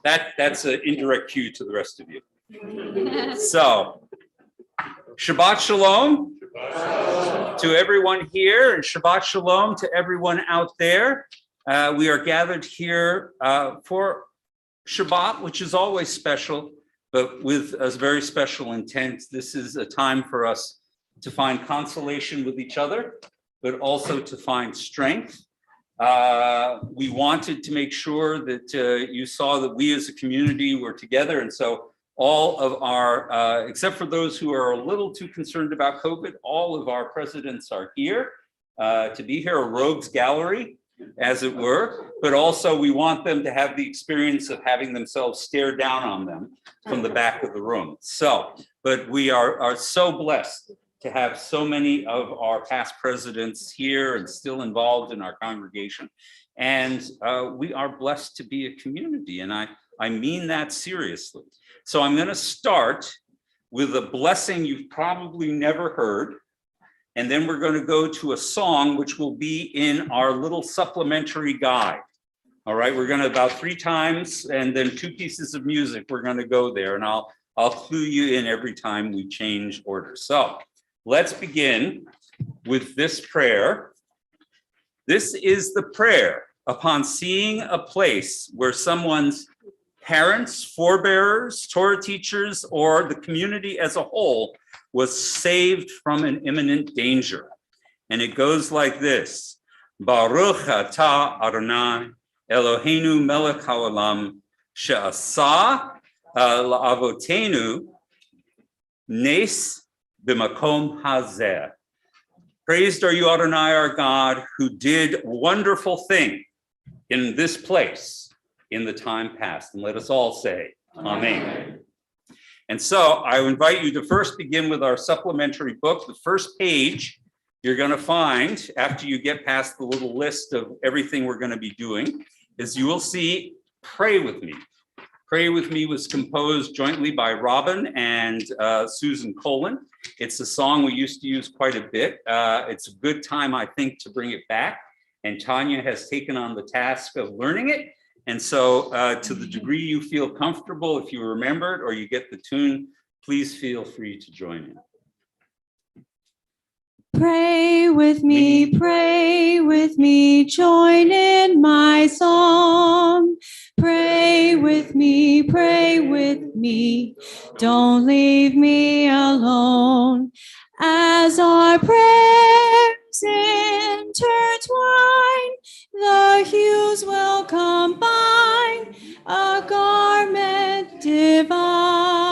That's an indirect cue to the rest of you. So, Shabbat Shalom to everyone here, and Shabbat Shalom to everyone out there. We are gathered here for Shabbat, which is always special, but with a very special intent. This is a time for us to find consolation with each other, but also to find strength. We wanted to make sure that you saw that we as a community were together. And so all of our, except for those who are a little too concerned about COVID, all of our presidents are here to be here, a rogues gallery, as it were, but also we want them to have the experience of having themselves stare down on them from the back of the room. So, but we are so blessed to have so many of our past presidents here and still involved in our congregation. And we are blessed to be a community, and I mean that seriously. So I'm going to start with a blessing you've probably never heard, and then we're going to go to a song which will be in our little supplementary guide. All right, we're going to about 3 times, and then 2 pieces of music. We're going to go there, and I'll clue you in every time we change order. So let's begin with this prayer. This is the prayer upon seeing a place where someone's parents, forebearers, Torah teachers, or the community as a whole was saved from an imminent danger. And it goes like this: Baruch atah Adonai Eloheinu melech haolam she'asa la'avotenu nes b'makom hazeh. Praised are you, Adonai, our God, who did wonderful thing in this place in the time past. And let us all say, Amen. And so I invite you to first begin with our supplementary book. The first page you're going to find, after you get past the little list of everything we're going to be doing, is you will see Pray With Me. Pray With Me was composed jointly by Robin and Susan Colin. It's a song we used to use quite a bit. It's a good time, I think, to bring it back. And Tanya has taken on the task of learning it. And so to the degree you feel comfortable, if you remember it or you get the tune, please feel free to join in. Pray with me, join in my song. Pray with me, don't leave me alone. As our prayers intertwine, the hues will combine, a garment divine.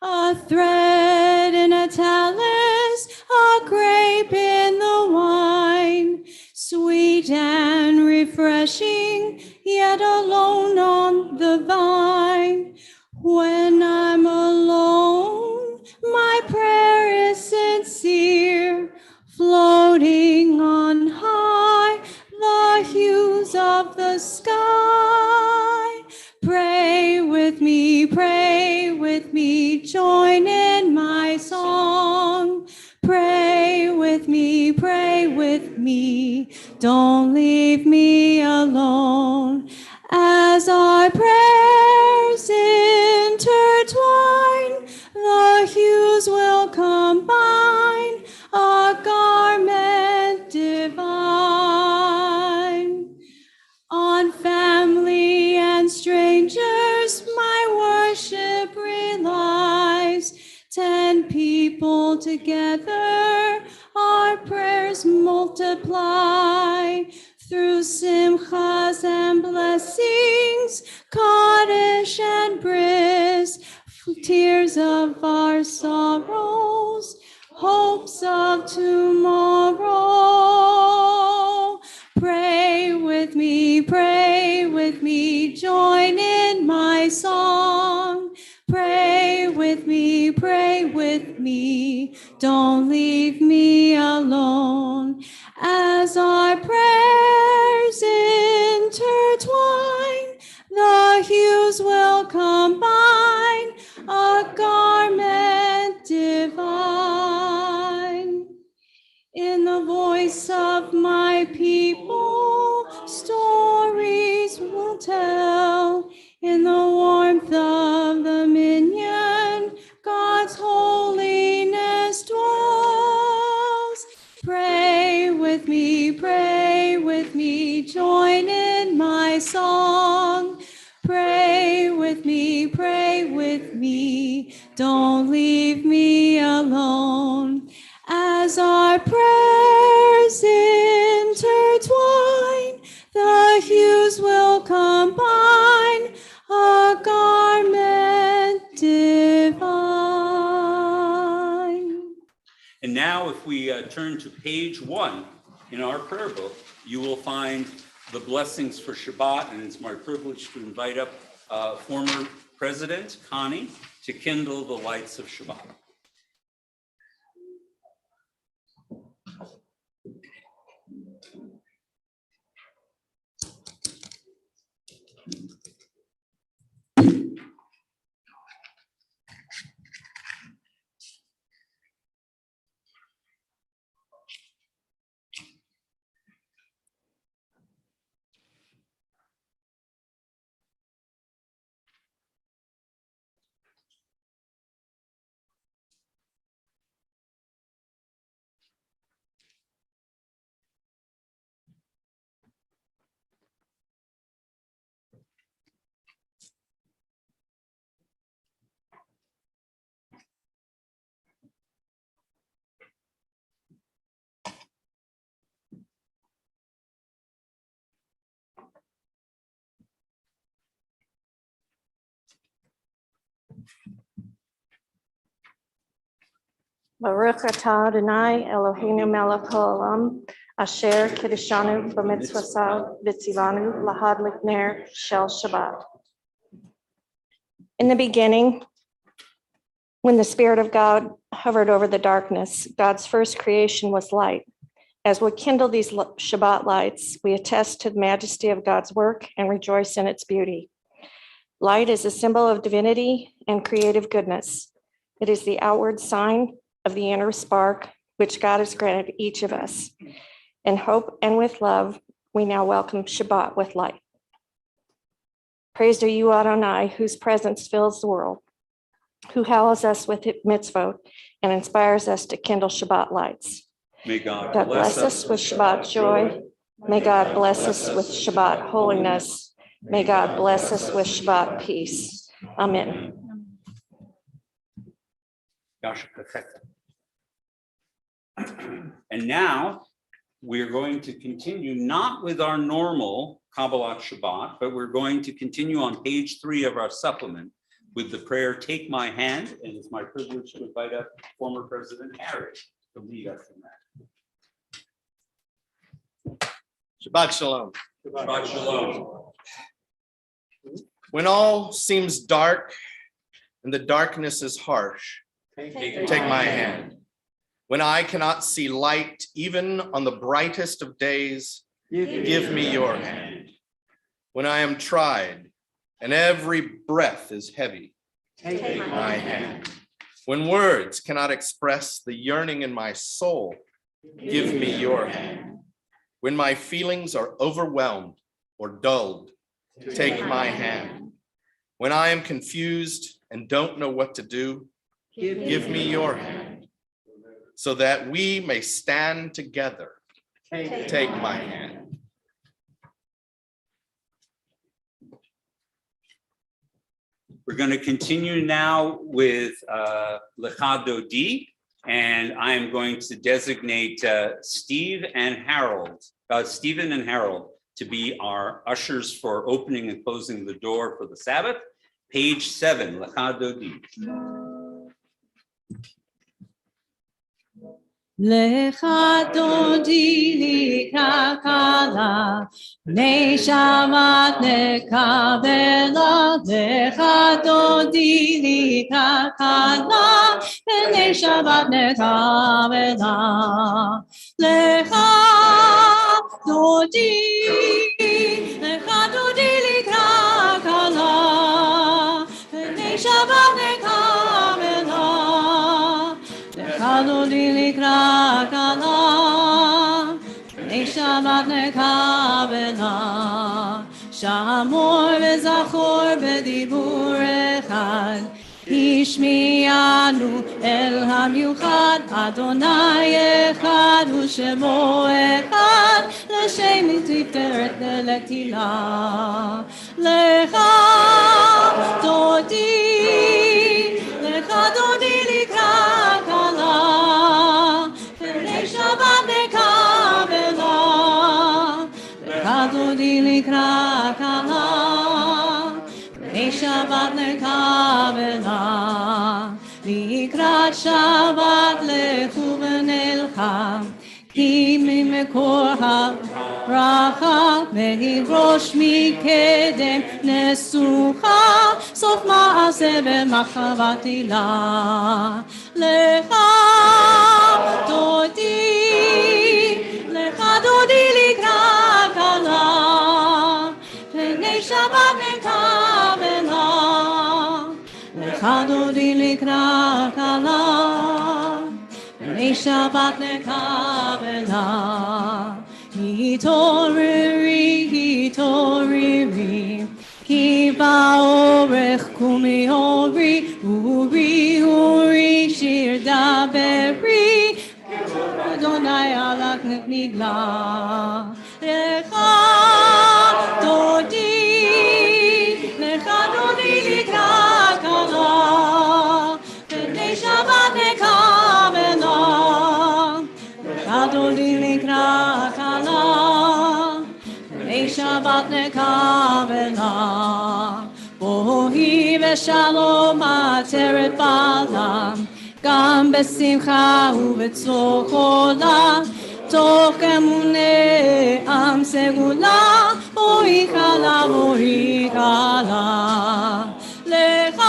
A thread in a talus, a grape in the wine, sweet and refreshing, yet alone on the vine. When I'm alone, my prayer is sincere, floating on high, the hues of the sky. Pray with me, join in my song. Pray with me, don't leave me alone. As our prayers intertwine, the hues will combine, a garment divine. On family and strangers, my worship relies. 10 people together, our prayers multiply. Through simchas and blessings, Kaddish and bris, tears of our sorrows, hopes of tomorrow. Pray with me, join in my song. Pray with me, don't leave me alone. As our prayers intertwine, the hues will combine, a garment divine. In the voice of my people, stories will tell me alone. As our prayers intertwine, the hues will combine, a garment divine. And now if we turn to page 1 in our prayer book, you will find the blessings for Shabbat, and it's my privilege to invite up former President Connie to kindle the lights of Shabbat. Baruch atah Adonai Eloheinu melech haolam, asher kiddushanu b'mitzvosav v'tzivanu lahadlik ner shel Shabbat. In the beginning, when the Spirit of God hovered over the darkness, God's first creation was light. As we kindle these Shabbat lights, we attest to the majesty of God's work and rejoice in its beauty. Light is a symbol of divinity and creative goodness. It is the outward sign of the inner spark which God has granted each of us. In hope and with love, we now welcome Shabbat with light. Praised are you, Adonai, whose presence fills the world, who hallows us with mitzvot and inspires us to kindle Shabbat lights. May God bless us with Shabbat joy. May God bless us with Shabbat holiness. May God bless us with Shabbat peace. Amen. And now we're going to continue not with our normal Kabbalat Shabbat, but we're going to continue on page 3 of our supplement with the prayer, Take My Hand, and it's my privilege to invite up former President Harry to lead us in that. Shabbat Shalom. Shabbat Shalom. When all seems dark and the darkness is harsh, take my hand. When I cannot see light, even on the brightest of days, give me your hand. When I am tried and every breath is heavy, take my hand. When words cannot express the yearning in my soul, give me your hand. When my feelings are overwhelmed or dulled, take my hand. When I am confused and don't know what to do, give me your hand. So that we may stand together, take my hand. We're going to continue now with Lecha Dodi, and I am going to designate Stephen and Harold to be our ushers for opening and closing the door for the Sabbath. Page 7, Lecha Dodi. Lecha dodi likakala, neshamat nekabela. Lecha dodi likakala, neshamat nekabela. Lecha dodi likakala, neshamat nekabela. Kadoli likrakala, neshamat nekabela, shamor vezachor bedibur echad, ishmianu el hamiuchad, Adonai echad hu shemo echad, l'shem tiferet lektila, lecha dodi likrakala. לקראת שבת לכו ונלחם, כי ממקור הברכה וידרוש מקדם נסוכה, סוף מעשה במחשבה תהילה. לך דודי לקראת כלה, פני שבת נקבלה. לך דודי לקראת כלה, פני שבת נקבלה. התעוררי, התעוררי, כי באורך קומי אורי, אורי, אורי, שיר דברי, אדוני עלך נגלה. לך דודי לקראת כלה, פני שבת נקבלה. לך דודי לקראת כלה, פני שבת נקבלה. בואי בשלום עטרת בעלה, גם בשמחה ובצור עולה, תוך אמוני עם סגולה, בואי כלה, בואי כלה. לך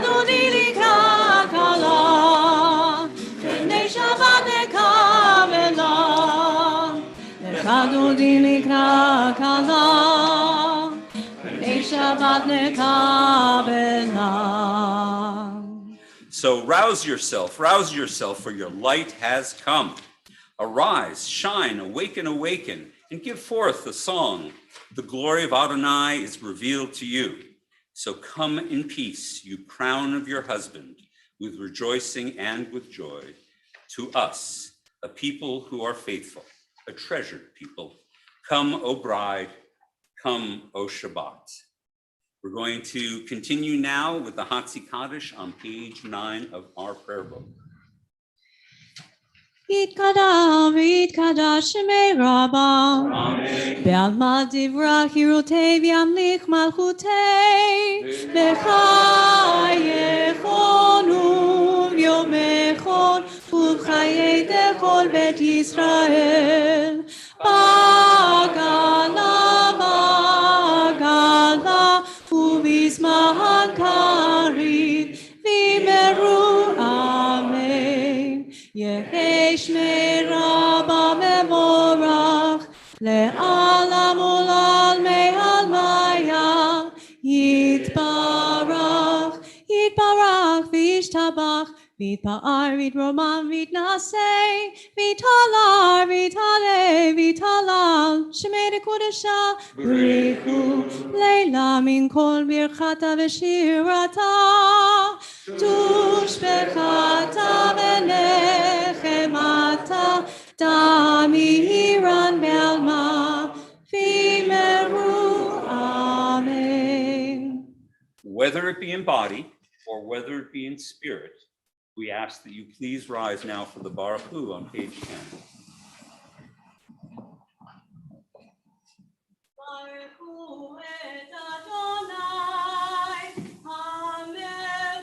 דודי לקראת כלה, פני שבת נקבלה. לך דודי לקראת כלה, פני שבת נקבלה. So rouse yourself, for your light has come. Arise, shine, awaken, awaken, and give forth the song. The glory of Adonai is revealed to you. So come in peace, you crown of your husband, with rejoicing and with joy. To us, a people who are faithful, a treasured people. Come, O bride, come, O Shabbat. We're going to continue now with the Hatzi Kaddish on page 9 of our prayer book. יתקדש שמי רבה, בעלמא דברה חירותי וימליך מלכותי, בחייכון וביומכון ובחיי כל בית ישראל. בגלה ובזמן קריב וימרו אמן. יהי שמי רבה מבורך לעלם ולעלמי עלמיה. יתברך, יתברך וישתבח, ויתפאר ויתרומם ויתנשא, ויתהלל ויתהלל ויתהלל שמי לקודשה. בריחו לילה מן כל ברכתה ושירתה, תושבחתה ונחמתה, תמירן בעלמא וימרו אמן. Whether it be in body or whether it be in spirit, we ask that you please rise now for the Baruch Hu on page 10. Baruch Hu et Adonai HaMevorach.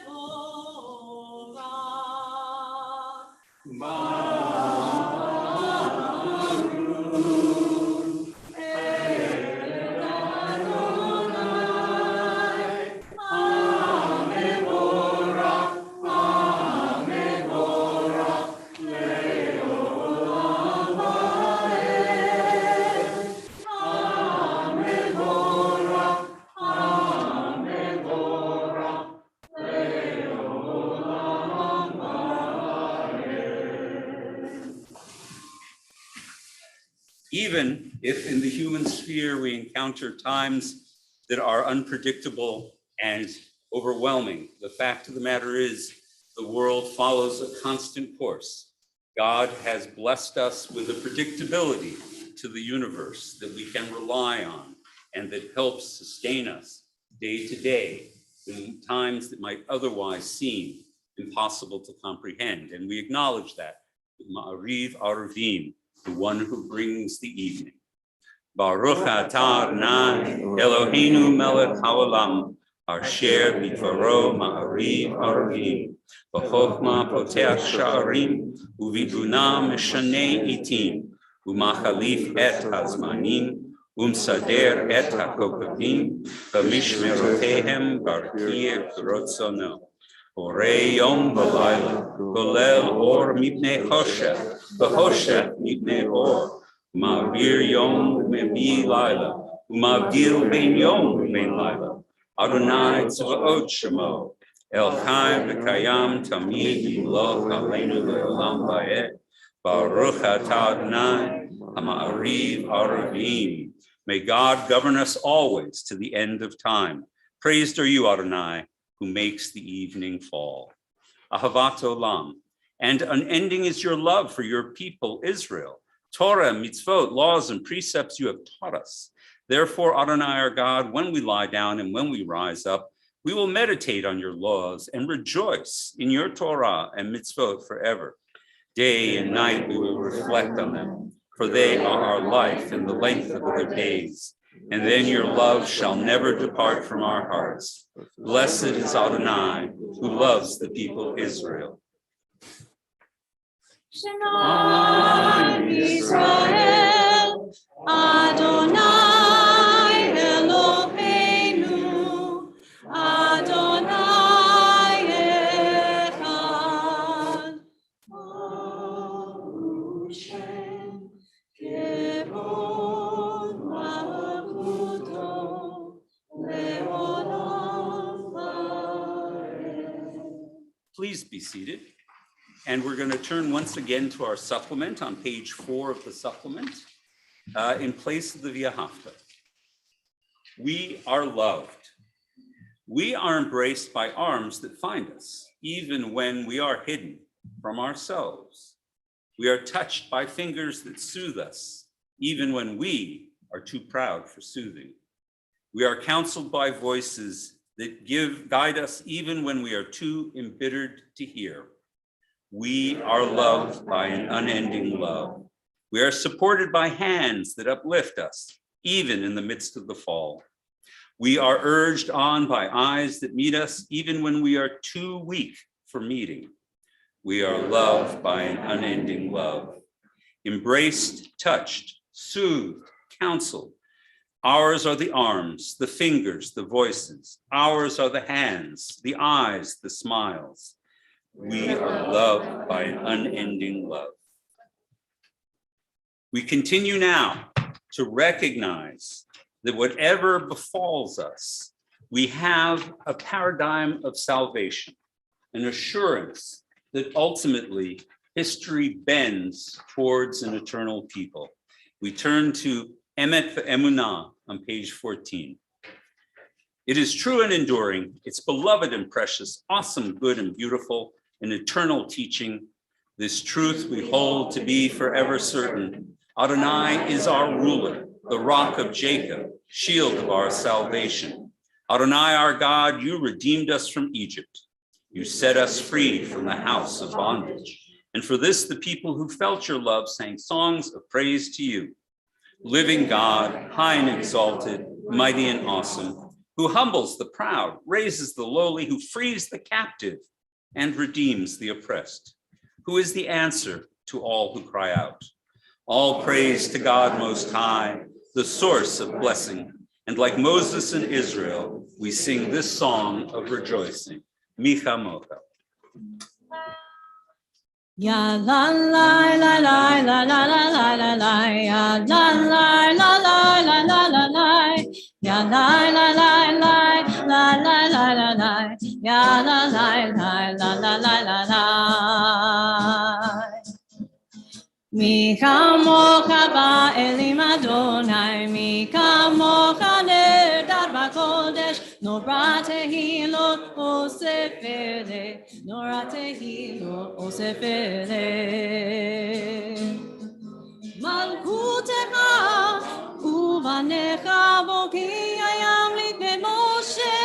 Even if in the human sphere we encounter times that are unpredictable and overwhelming, the fact of the matter is the world follows a constant course. God has blessed us with a predictability to the universe that we can rely on and that helps sustain us day to day in times that might otherwise seem impossible to comprehend. And we acknowledge that with Ma'ariv Arvim, the one who brings the evening. Baruch atah Adonai Eloheinu melech haolam, Asher bidvaro ma'ariv aravim. B'chokhmah potech sha'arim. Uviduna mishanei itim. Umachalif et hazmanim. Umsader et hakokavim. B'mishmerotehem barkir rotzono. Orei yom v'layla. Golel or mipnei choshech. V'choshech mipnei or. Ma'avir yom mevi layla. Umavdil ben yom ben layla. Adonai tzvaot shemo. El Chaim v'kayam tamid yimloch aleinu le'olam va'ed. Baruch atah Adonai ha'ma'ariv aravim. May God govern us always to the end of time. Praised are you, Adonai, who makes the evening fall. Ahavat olam. And unending is your love for your people, Israel. Torah, mitzvot, laws, and precepts you have taught us. Therefore, Adonai our God, when we lie down and when we rise up, we will meditate on your laws and rejoice in your Torah and mitzvot forever. Day and night we will reflect on them, for they are our life and the length of their days. And then your love shall never depart from our hearts. Blessed is Adonai, who loves the people of Israel. Shema Yisrael, Adonai Eloheinu, Adonai Echad. Baruch Shem Kevod Malchuto Leolam Vaed. Please be seated. And we're going to turn once again to our supplement on page 4 of the supplement, in place of the V'ahavta. We are loved. We are embraced by arms that find us, even when we are hidden from ourselves. We are touched by fingers that soothe us, even when we are too proud for soothing. We are counseled by voices that guide us, even when we are too embittered to hear. We are loved by an unending love. We are supported by hands that uplift us, even in the midst of the fall. We are urged on by eyes that meet us, even when we are too weak for meeting. We are loved by an unending love. Embraced, touched, soothed, counseled. Ours are the arms, the fingers, the voices. Ours are the hands, the eyes, the smiles. We are loved by an unending love. We continue now to recognize that whatever befalls us, we have a paradigm of salvation, an assurance that ultimately history bends towards an eternal people. We turn to Emet Ve'emunah on page 14. It is true and enduring, it's beloved and precious, awesome, good and beautiful, an eternal teaching. This truth we hold to be forever certain. Adonai is our ruler, the rock of Jacob, shield of our salvation. Adonai our God, you redeemed us from Egypt. You set us free from the house of bondage. And for this, the people who felt your love sang songs of praise to you. Living God, high and exalted, mighty and awesome, who humbles the proud, raises the lowly, who frees the captive, and redeems the oppressed, who is the answer to all who cry out. All praise to God Most High, the source of blessing. And like Moses and Israel, we sing this song of rejoicing. Micha Mocha. Ya la la la la la la la la la la, ya la la la la la la la la, ya la la la la la la la la la, ya la la la la la la la la. Mi kamocha ba'elim Adonai, mi kamocha nerdar b'kodesh, nora tehilot osef eleh, nora tehilot osef eleh. Malchutecha uvanecha boki hayam lifnei Moshe,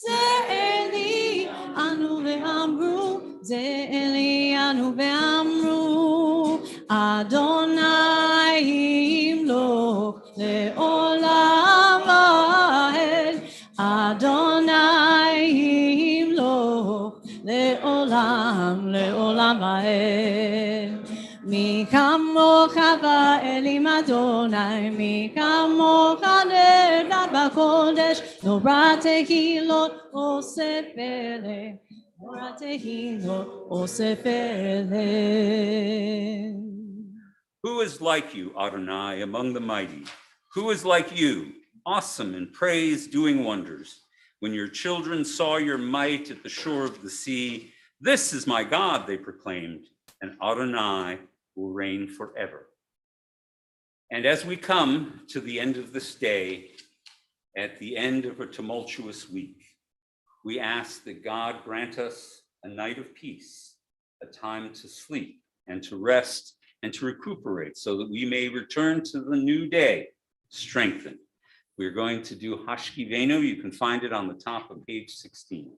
ze eli anu ve'amru, ze eli anu ve'amru. Adonai imloch le'olam va'ed, Adonai Yisrael. Mi kamocha ba'elim Adonai, mi kamocha ne'erat b'kodesh, Nora tehilot oseh peleh, Nora tehilot oseh peleh. Who is like you, Adonai, among the mighty? Who is like you, awesome in praise, doing wonders? When your children saw your might at the shore of the sea, this is my God, they proclaimed, and Adonai will reign forever. And as we come to the end of this day, at the end of a tumultuous week, we ask that God grant us a night of peace, a time to sleep and to rest and to recuperate so that we may return to the new day strengthened. We're going to do Hashkivenu. You can find it on the top of page 16.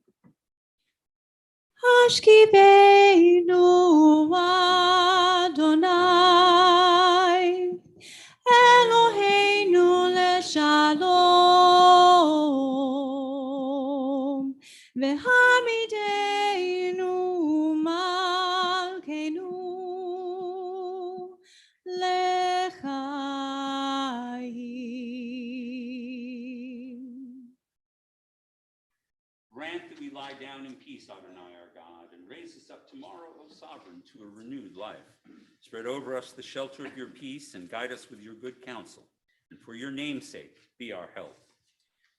Hashkivenu Adonai, Eloheinu leshalom, v'hamidenu malkeinu lechaim. Grant that we lie down in peace, Adonai our God, and raise us up tomorrow, O Sovereign, to a renewed life. Spread over us the shelter of your peace and guide us with your good counsel. And for your name's sake, be our help.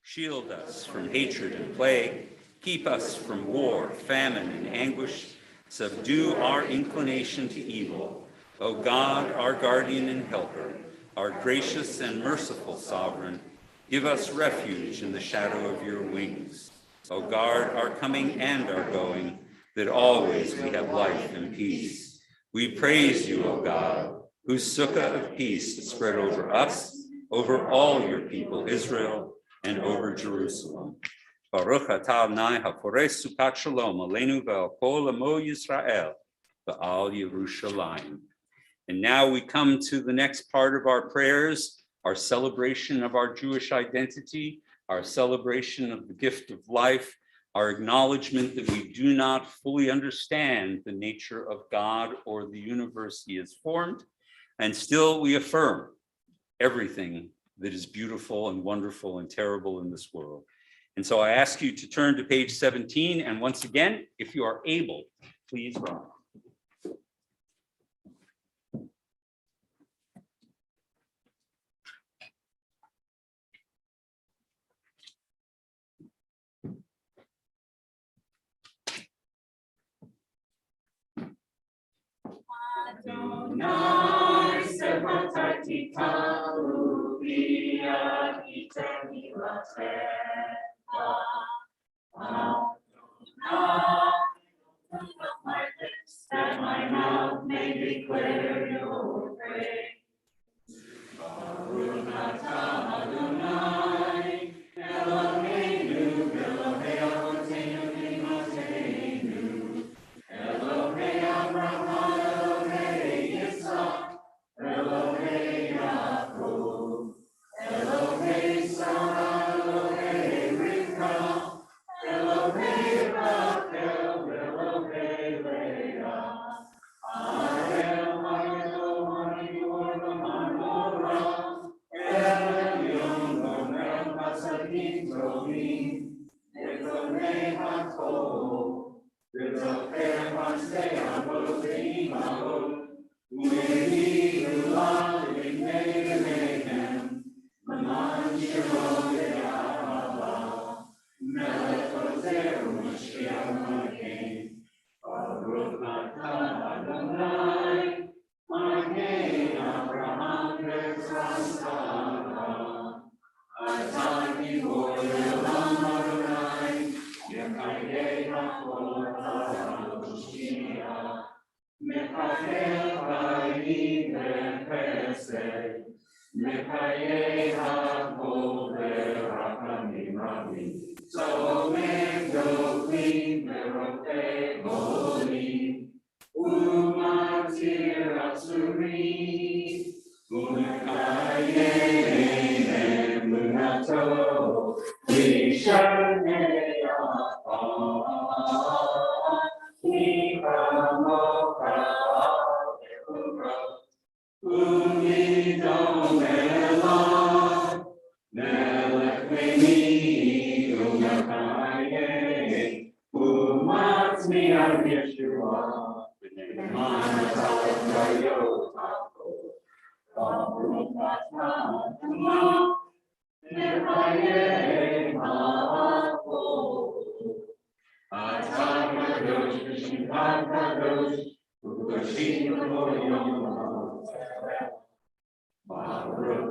Shield us from hatred and plague. Keep us from war, famine, and anguish. Subdue our inclination to evil. O God, our guardian and helper, our gracious and merciful Sovereign, give us refuge in the shadow of your wings. O guard our coming and our going, that always we have life and peace. We praise you, O God, whose sukkah of peace is spread over us, over all your people, Israel, and over Jerusalem. Baruch atah Adonai haporeh sukat shalom aleinu ve'al kol amo Yisrael ve'al Yerushalayim. And now we come to the next part of our prayers, our celebration of our Jewish identity, our celebration of the gift of life, our acknowledgement that we do not fully understand the nature of God or the universe he has formed, and still we affirm everything that is beautiful and wonderful and terrible in this world. And so I ask you to turn to page 17, and once again, if you are able, please rise. Adonai sevatati kalu biad itemi lateva. Adonai, open up my lips that my mouth may declare your praise. Baruch atah Adonai, Eloheinu, Elohei Avotenu v'Imateinu, Elohei Abraham. Elohei Yaakov, Elohei Sarah, Elohei Rivka, Elohei Rachel, Elohei Leah, Arel Ha'Elohim V'Manorah, El Elyon Gomel Hasadim Tovim, Elohei Hakol, V'Zocher Hasei Avot V'Imahot, U'Mehi U'Lav V'Nei V'Neihem, L'man Shiro V'Yahava, Melech Ozer U'Mashiach Magen, Baruch atah Adonai, Magen Avraham V'Tzvasara, Atah Gibor Le'olam Adonai, Yechayei Hakol HaMoshiach. Mechayei Chayim v'Chesed, Mechayei Hakol v'Rachamim Rabim, Tzomem Dochim v'Rofei Olim, U'Matir Atzurim, U'Mechayei Emunato V'Yishanei Afar, Ki Kamo Melech, Melech Meni, Umachaye, Umatzmi al Yeshua, Manatayo, Mechaye, Ma'ako, Atakadosh, Shintakadosh, Ukashim, Koyom, Baruch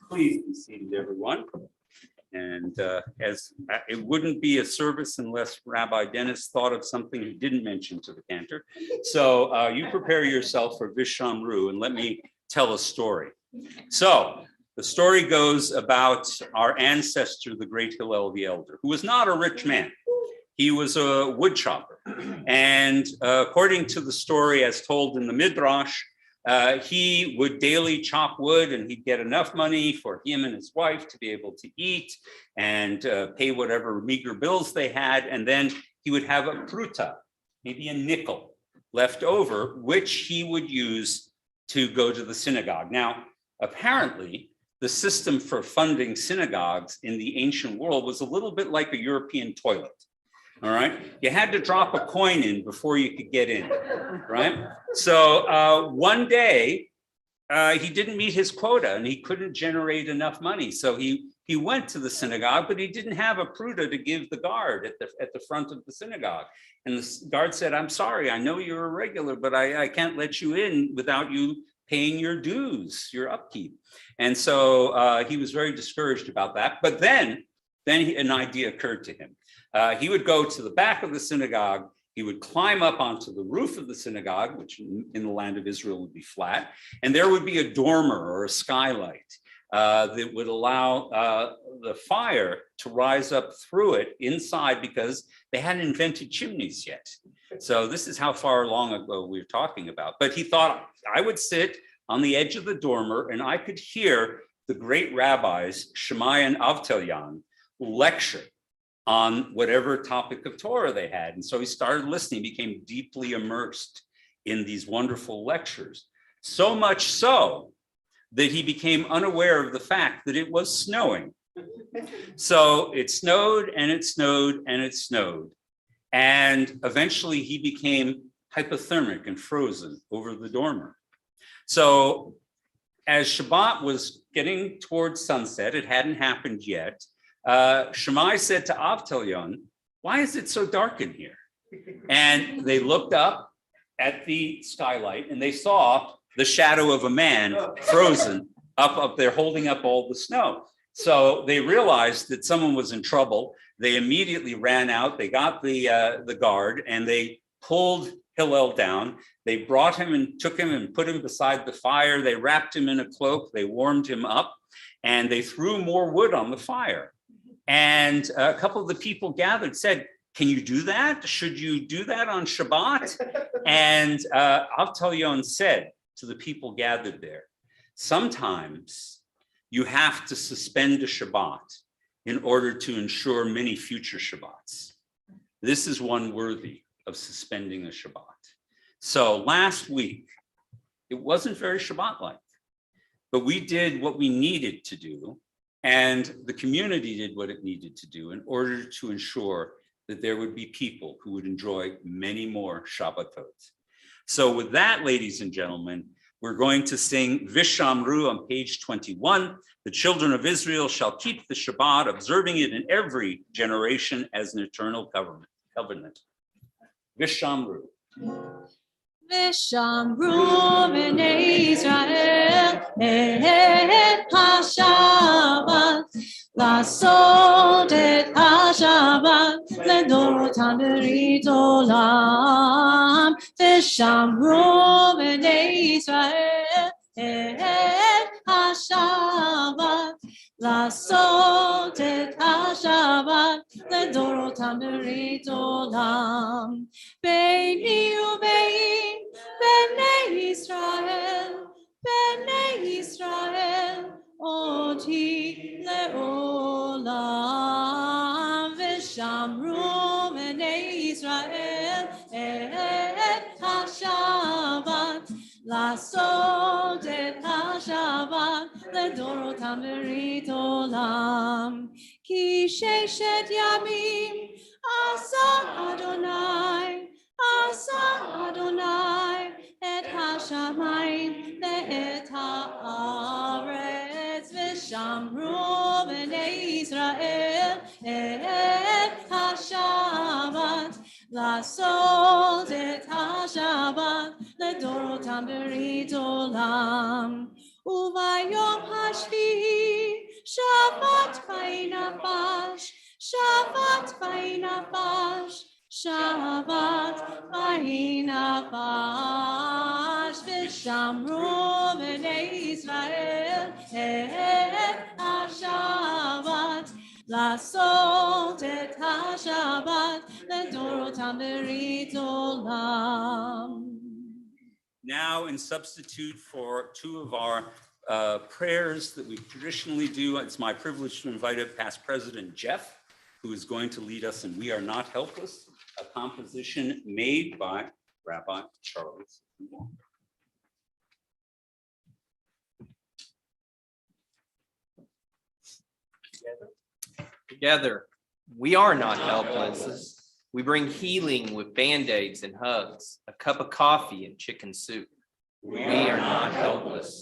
Please be seated, everyone. And as it wouldn't be a service unless Rabbi Dennis thought of something he didn't mention to the cantor. So you prepare yourself for Vishamru and let me tell a story. So the story goes about our ancestor, the great Hillel the Elder, who was not a rich man. He was a wood chopper. And according to the story as told in the Midrash, he would daily chop wood and he'd get enough money for him and his wife to be able to eat and pay whatever meager bills they had. And then he would have a pruta, maybe a nickel left over, which he would use to go to the synagogue. Now, apparently, the system for funding synagogues in the ancient world was a little bit like a European toilet. All right, you had to drop a coin in before you could get in, right? So one day he didn't meet his quota and he couldn't generate enough money. So he went to the synagogue, but he didn't have a pruta to give the guard at the front of the synagogue. And the guard said, "I'm sorry, I know you're a regular, but I can't let you in without you paying your dues, your upkeep." And so he was very discouraged about that. But then an idea occurred to him. He would go to the back of the synagogue. He would climb up onto the roof of the synagogue, which in the land of Israel would be flat, and there would be a dormer or a skylight that would allow the fire to rise up through it inside because they hadn't invented chimneys yet. So this is how far long ago we're talking about. But he thought, I would sit on the edge of the dormer and I could hear the great rabbis, Shammai and Avtalyan, lecture on whatever topic of Torah they had. And so he started listening, became deeply immersed in these wonderful lectures. So much so that he became unaware of the fact that it was snowing. So it snowed and it snowed and it snowed. And eventually he became hypothermic and frozen over the dormer. So as Shabbat was getting towards sunset, it hadn't happened yet, Shammai said to Avtalyon, "Why is it so dark in here?" And they looked up at the skylight and they saw the shadow of a man frozen up there holding up all the snow. So they realized that someone was in trouble. They immediately ran out. They got the guard and they pulled Hillel down. They brought him and took him and put him beside the fire. They wrapped him in a cloak. They warmed him up and they threw more wood on the fire. And a couple of the people gathered said, "Can you do that? Should you do that on Shabbat?" And Avtalyon said to the people gathered there, "Sometimes you have to suspend a Shabbat in order to ensure many future Shabbats. This is one worthy of suspending a Shabbat." So last week, it wasn't very Shabbat-like, but we did what we needed to do, and the community did what it needed to do in order to ensure that there would be people who would enjoy many more Shabbatot. So with that, ladies and gentlemen, we're going to sing Vishamru on page 21. The children of Israel shall keep the Shabbat, observing it in every generation as an eternal covenant. Vishamru. Vishamru b'nei Israel et HaShabbat לעשות את השבת לדורותם ברית עולם ושמרו בני ישראל את השבת לעשות את השבת לדורותם ברית עולם ביני ובין בני ישראל אותי לעולם ושמרו בני ישראל לעשות את השבת לדורותם ברית עולם. כי ששת ימים עשה אדוני, עשה אדוני את השמיים ואת הארץ, ושמרו בני ישראל את השבת, לעשות את השבת לדורותם ברית עולם. וביום השביעי שבת וינפש, שבת וינפש, שבת וינפש, ושמרו בני ישראל את השבת, לעשות את השבת לדורותם ברית עולם. Now, in substitute for two of our prayers that we traditionally do, it's my privilege to invite up past President Jeff, who is going to lead us in We Are Not Helpless, a composition made by Rabbi Charles. Together, we are not helpless. We bring healing with Band-Aids and hugs, a cup of coffee and chicken soup. We are not helpless.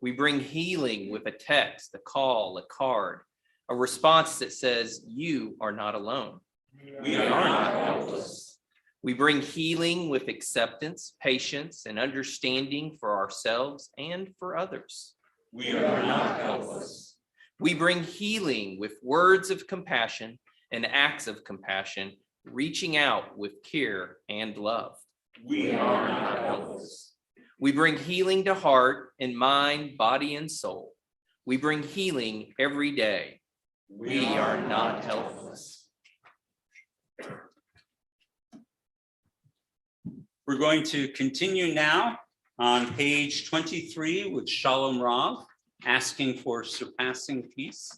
We bring healing with a text, a call, a card, a response that says, you are not alone. We are not helpless. We bring healing with acceptance, patience, and understanding for ourselves and for others. We are not helpless. We bring healing with words of compassion and acts of compassion, reaching out with care and love. We are not helpless. We bring healing to heart and mind, body, and soul. We bring healing every day. We are not helpless. We're going to continue now on page 23 with Shalom Rav, asking for surpassing peace.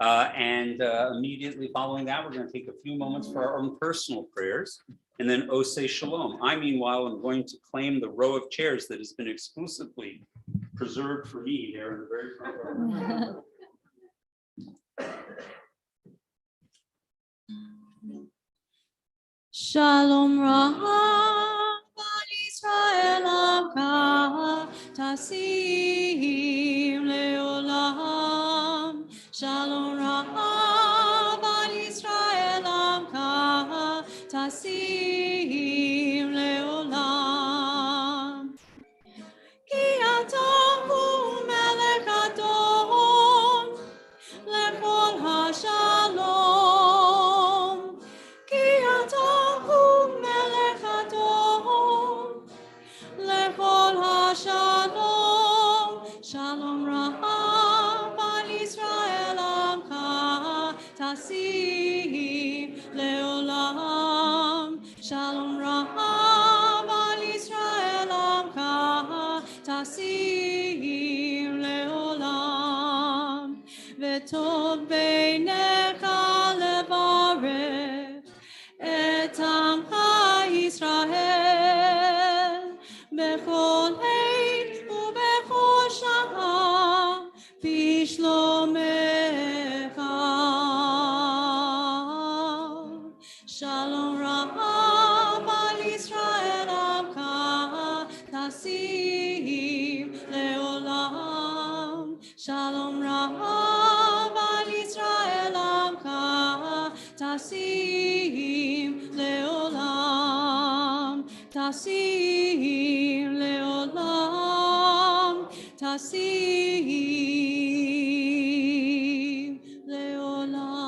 And immediately following that, we're going to take a few moments for our own personal prayers, and then Oseh Shalom. I, meanwhile, am going to claim the row of chairs that has been exclusively preserved for me here in the very front row. Shalom Rav al Yisrael Amka Tasim Leolam. Shalom Rav al Yisrael Amka Tasim Leolam. Ki atam hu melech adom lechol hashalom. Ki atam hu melech adom lechol hashalom. Shalom Rav al Yisrael Amka Tasim Leolam. Shalom Rav al Yisrael Amka Tasim Leolam. V'tov beinecha levarech et amcha Yisrael bechol עת ובכל שעה בשלומך. Shalom Rav al Yisrael Amka Tasim Leolam. Shalom Rav al Yisrael Amka Tasim Leolam. Tasim Leolam. Tasim Leolam.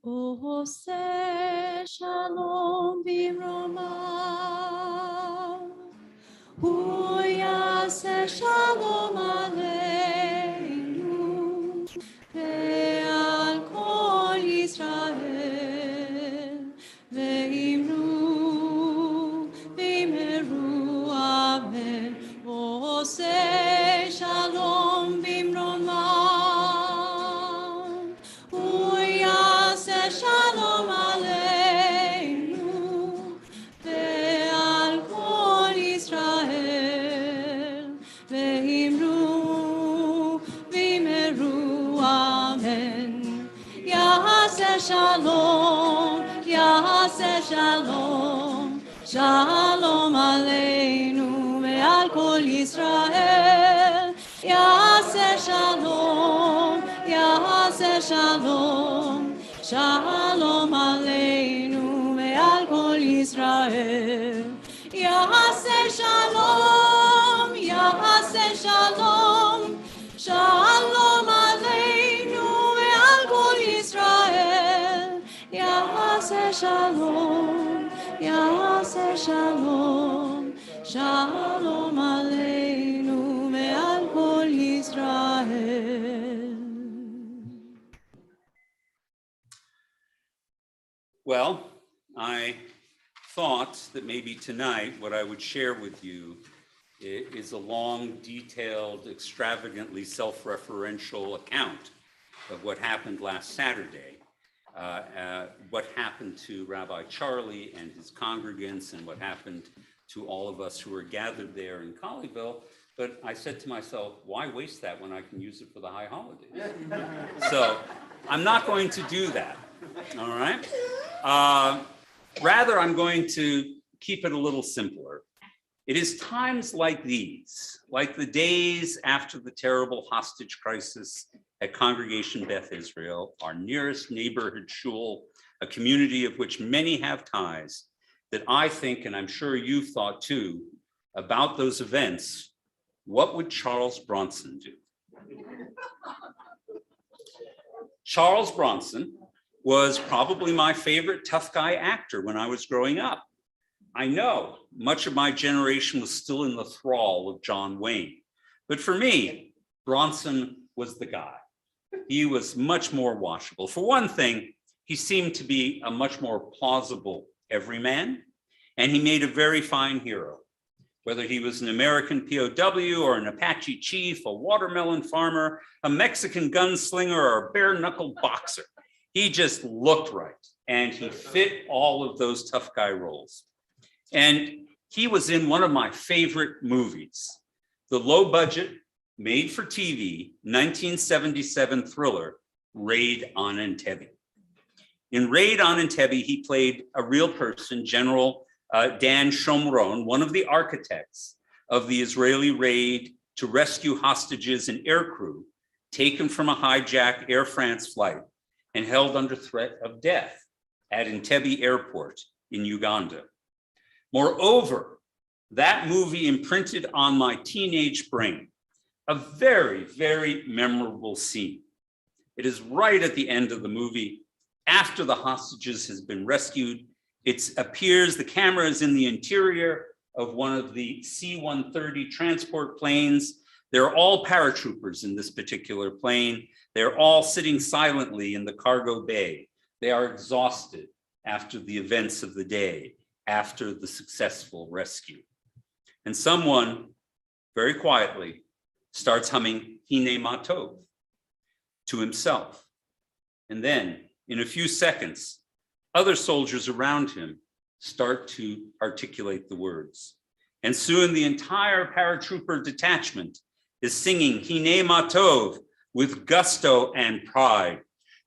עושה שלום במרומיו, הוא יעשה שלום עלינו ועל כל ישראל, ואמרו ואמרו אמן. עושה שלום במרומיו, הוא יעשה שלום עלינו ועל כל ישראל, ואמרו ואמרו אמן. יעשה שלום, יעשה שלום, שלום עלינו ועל כל ישראל. יעשה שלום, יעשה שלום, שלום עלינו ועל כל ישראל. יעשה שלום, יעשה שלום, שלום עלינו ועל כל ישראל. יעשה שלום, יעשה שלום, שלום עלינו ועל כל ישראל. Well, I thought that maybe tonight what I would share with you is a long, detailed, extravagantly self-referential account of what happened last Saturday, what happened to Rabbi Charlie and his congregants, and what happened to all of us who were gathered there in Colleyville. But I said to myself, why waste that when I can use it for the high holidays? So I'm not going to do that, all right? Rather, I'm going to keep it a little simpler. It is times like these, like the days after the terrible hostage crisis at Congregation Beth Israel, our nearest neighborhood shul, a community of which many have ties, that I think, and I'm sure you've thought too, about those events. What would Charles Bronson do? Charles Bronson was probably my favorite tough guy actor when I was growing up. I know much of my generation was still in the thrall of John Wayne, but for me, Bronson was the guy. He was much more watchable. For one thing, he seemed to be a much more plausible everyman, and he made a very fine hero. Whether he was an American POW or an Apache chief, a watermelon farmer, a Mexican gunslinger, or a bare-knuckled boxer, he just looked right, and he fit all of those tough guy roles. And he was in one of my favorite movies, the low-budget, made-for-TV 1977 thriller, Raid on Entebbe. In Raid on Entebbe, he played a real person, General Dan Shomron, one of the architects of the Israeli raid to rescue hostages and aircrew taken from a hijacked Air France flight and held under threat of death at Entebbe Airport in Uganda. Moreover, that movie imprinted on my teenage brain a very, very memorable scene. It is right at the end of the movie, after the hostages has been rescued. It appears the camera is in the interior of one of the C-130 transport planes. They're all paratroopers in this particular plane. They're all sitting silently in the cargo bay. They are exhausted after the events of the day, after the successful rescue. And someone, very quietly, starts humming Hine Ma Tov to himself. And then, in a few seconds, other soldiers around him start to articulate the words. And soon the entire paratrooper detachment is singing Hine Ma Tov with gusto and pride.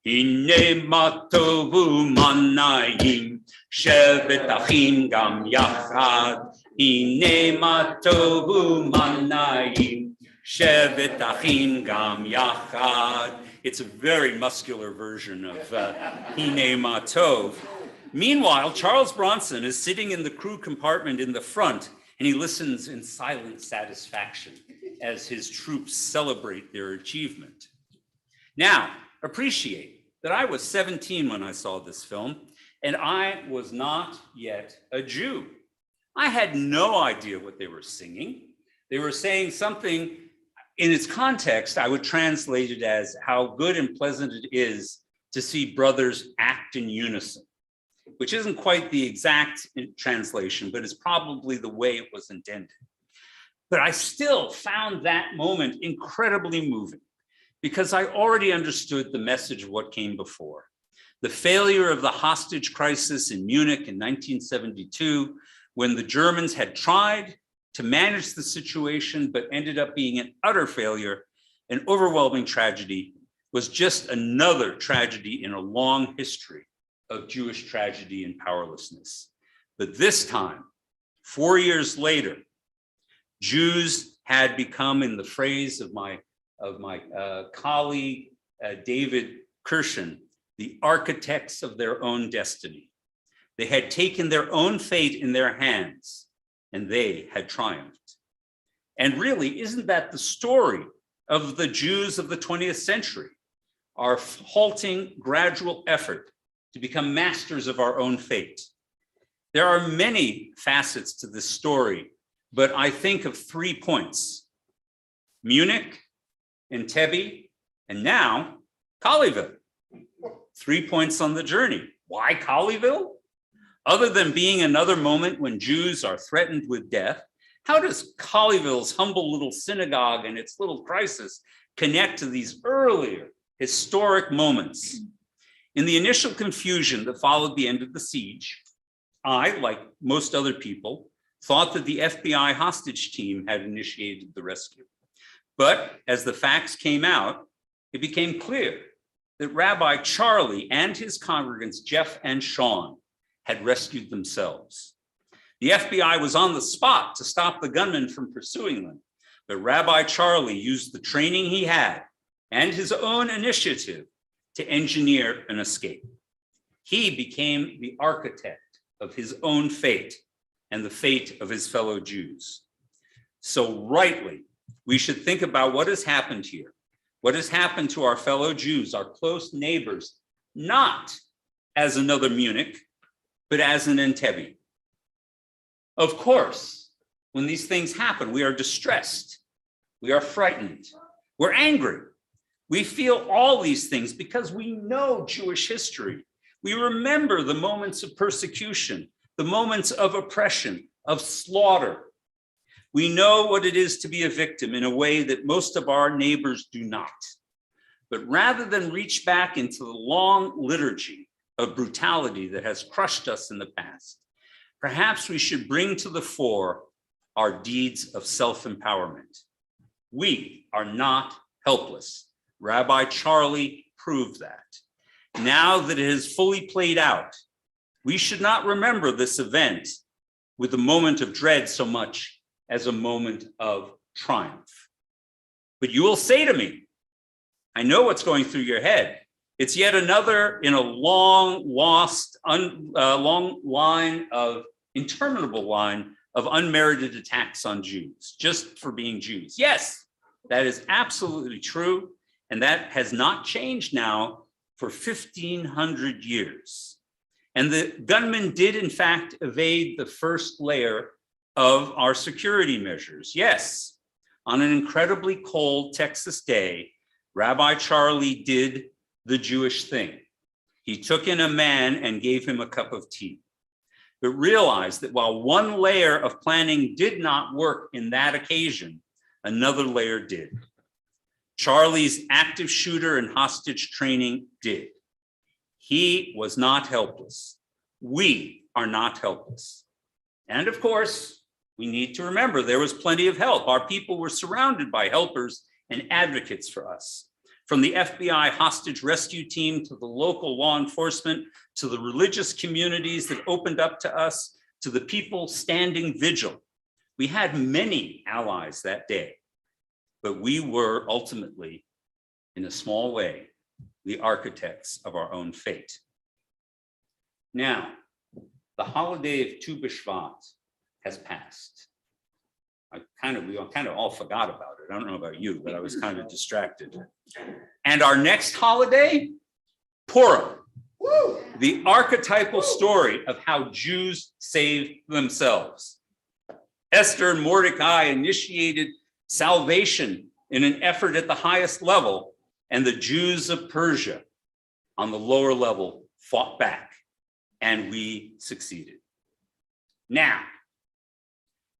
Hine Ma Tovu Manayim, Shevet Achim Gam Yachad. Hine Ma Tovu Manayim, Shevet Achim Gam Yachad. It's a very muscular version of Hine Ma Tov. Meanwhile, Charles Bronson is sitting in the crew compartment in the front, and he listens in silent satisfaction as his troops celebrate their achievement. Now, appreciate that I was 17 when I saw this film, and I was not yet a Jew. I had no idea what they were singing. They were saying something in its context. I would translate it as how good and pleasant it is to see brothers act in unison, which isn't quite the exact translation, but is probably the way it was intended. But I still found that moment incredibly moving because I already understood the message of what came before. The failure of the hostage crisis in Munich in 1972, when the Germans had tried to manage the situation, but ended up being an utter failure, an overwhelming tragedy, was just another tragedy in a long history of Jewish tragedy and powerlessness. But this time, 4 years later, Jews had become, in the phrase of my colleague, David Kirshen, the architects of their own destiny. They had taken their own fate in their hands, and they had triumphed. And really, isn't that the story of the Jews of the 20th century? Our halting, gradual effort to become masters of our own fate. There are many facets to this story, but I think of 3 points: Munich, Entebbe, and now Colleyville. 3 points on the journey. Why Colleyville? Other than being another moment when Jews are threatened with death, how does Colleyville's humble little synagogue and its little crisis connect to these earlier historic moments? In the initial confusion that followed the end of the siege, I, like most other people, thought that the FBI hostage team had initiated the rescue. But as the facts came out, it became clear that Rabbi Charlie and his congregants, Jeff and Sean, had rescued themselves. The FBI was on the spot to stop the gunmen from pursuing them, but Rabbi Charlie used the training he had and his own initiative to engineer an escape. He became the architect of his own fate and the fate of his fellow Jews. So rightly, we should think about what has happened here, what has happened to our fellow Jews, our close neighbors, not as another Munich, but as an Entebbe. Of course, when these things happen, we are distressed, we are frightened, we're angry. We feel all these things because we know Jewish history. We remember the moments of persecution, the moments of oppression, of slaughter. We know what it is to be a victim in a way that most of our neighbors do not. But rather than reach back into the long liturgy of brutality that has crushed us in the past, perhaps we should bring to the fore our deeds of self-empowerment. We are not helpless. Rabbi Charlie proved that. Now that it has fully played out, we should not remember this event with a moment of dread so much as a moment of triumph. But you will say to me, I know what's going through your head. It's yet another in a long lost, long line of interminable line of unmerited attacks on Jews, just for being Jews. Yes, that is absolutely true. And that has not changed now for 1,500 years. And the gunmen did, in fact, evade the first layer of our security measures. Yes, on an incredibly cold Texas day, Rabbi Charlie did the Jewish thing. He took in a man and gave him a cup of tea, but realized that while one layer of planning did not work in that occasion, another layer did. Charlie's active shooter and hostage training did. He was not helpless. We are not helpless. And of course, we need to remember there was plenty of help. Our people were surrounded by helpers and advocates for us. From the FBI hostage rescue team to the local law enforcement, to the religious communities that opened up to us, to the people standing vigil. We had many allies that day. But we were ultimately, in a small way, the architects of our own fate. Now, the holiday of Tu B'Shvat has passed. We kind of all forgot about it. I don't know about you, but I was kind of distracted. And our next holiday Purim, the archetypal story of how Jews saved themselves. Esther and Mordecai initiated salvation in an effort at the highest level, and the Jews of Persia on the lower level fought back, and we succeeded. Now,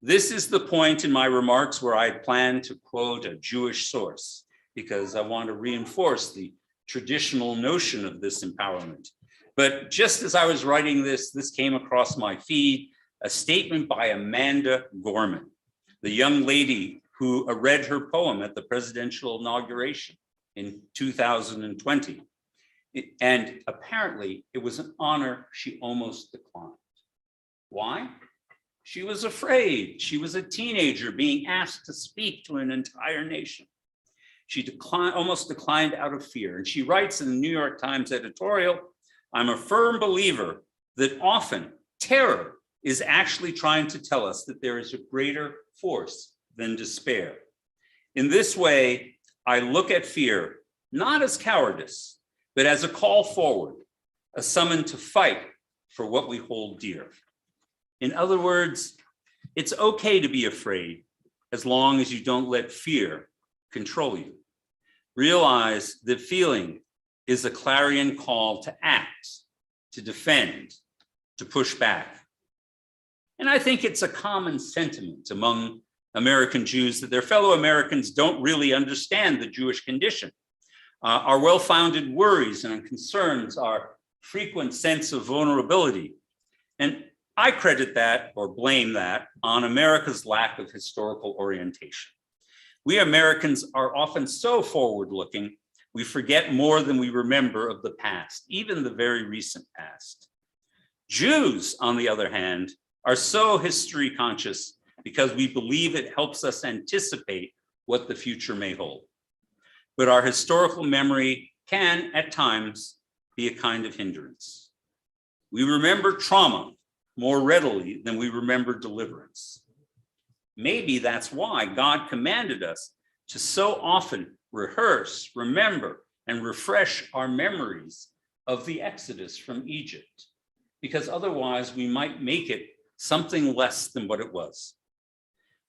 this is the point in my remarks where I plan to quote a Jewish source, because I want to reinforce the traditional notion of this empowerment. But just as I was writing this came across my feed, a statement by Amanda Gorman, the young lady who read her poem at the presidential inauguration in 2020. And apparently it was an honor she almost declined. Why? She was afraid. She was a teenager being asked to speak to an entire nation. She almost declined out of fear. And she writes in the New York Times editorial, "I'm a firm believer that often terror is actually trying to tell us that there is a greater force than despair. In this way, I look at fear not as cowardice, but as a call forward, a summon to fight for what we hold dear." In other words, it's okay to be afraid as long as you don't let fear control you. Realize that feeling is a clarion call to act, to defend, to push back. And I think it's a common sentiment among American Jews that their fellow Americans don't really understand the Jewish condition. Our well-founded worries and concerns, our frequent sense of vulnerability. And I credit that or blame that on America's lack of historical orientation. We Americans are often so forward-looking, we forget more than we remember of the past, even the very recent past. Jews, on the other hand, are so history conscious because we believe it helps us anticipate what the future may hold. But our historical memory can, at times, be a kind of hindrance. We remember trauma more readily than we remember deliverance. Maybe that's why God commanded us to so often rehearse, remember, and refresh our memories of the Exodus from Egypt, because otherwise we might make it something less than what it was.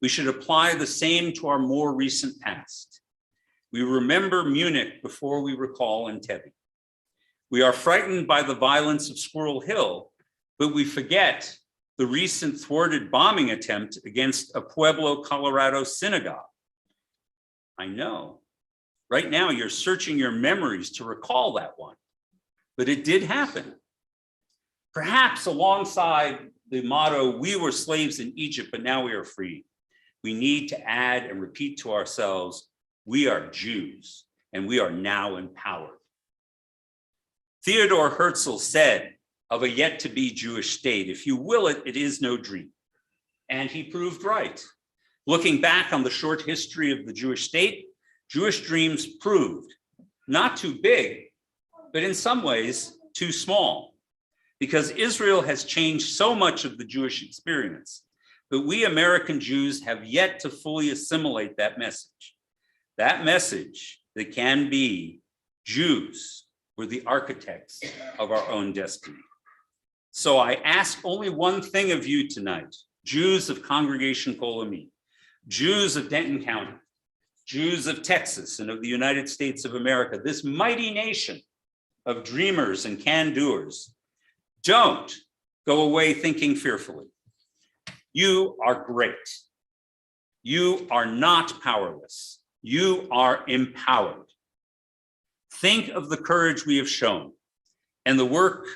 We should apply the same to our more recent past. We remember Munich before we recall Entebbe. We are frightened by the violence of Squirrel Hill, but we forget the recent thwarted bombing attempt against a Pueblo, Colorado synagogue. I know. Right now, you're searching your memories to recall that one, but it did happen. Perhaps alongside the motto, "We were slaves in Egypt, but now we are free," we need to add and repeat to ourselves, "We are Jews, and we are now empowered." Theodore Herzl said of a yet-to-be Jewish state, "If you will it, it is no dream." And he proved right. Looking back on the short history of the Jewish state, Jewish dreams proved not too big, but in some ways too small, because Israel has changed so much of the Jewish experience, but we American Jews have yet to fully assimilate that message that can be Jews were the architects of our own destiny. So I ask only one thing of you tonight, Jews of Congregation Kol Ami, Jews of Denton County, Jews of Texas and of the United States of America, this mighty nation of dreamers and can-doers. Don't go away thinking fearfully. You are great. You are not powerless. You are empowered. Think of the courage we have shown and the work